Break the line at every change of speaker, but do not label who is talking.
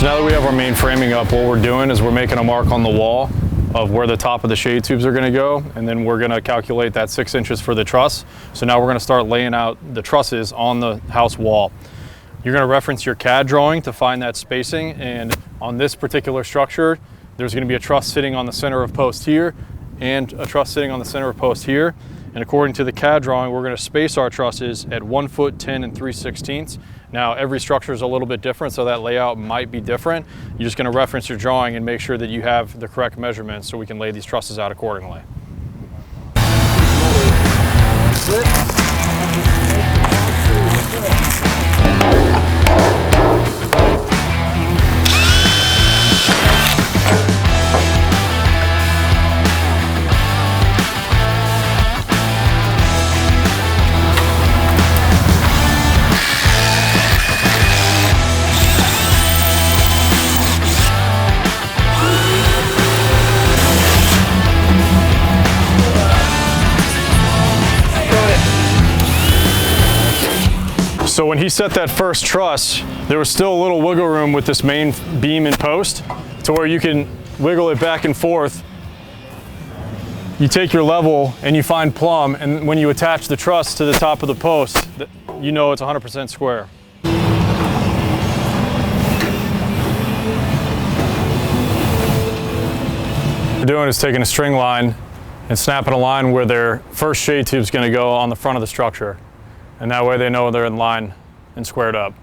So now that we have our main framing up, what we're doing is we're making a mark on the wall of where the top of the shade tubes are going to go, and then we're going to calculate that 6 inches for the truss. So now we're going to start laying out the trusses on the house wall. You're going to reference your CAD drawing to find that spacing, and on this particular structure there's going to be a truss sitting on the center of post here and a truss sitting on the center of post here, and according to the CAD drawing we're going to space our trusses at 1 foot 10 and 3/16. Now every structure is a little bit different, so that layout might be different. You're just going to reference your drawing and make sure that you have the correct measurements so we can lay these trusses out accordingly. So when he set that first truss, there was still a little wiggle room with this main beam and post to where you can wiggle it back and forth. You take your level and you find plumb, and when you attach the truss to the top of the post, you know it's 100% square. What we're doing is taking a string line and snapping a line where their first shade tube is going to go on the front of the structure. And that way they know they're in line and squared up.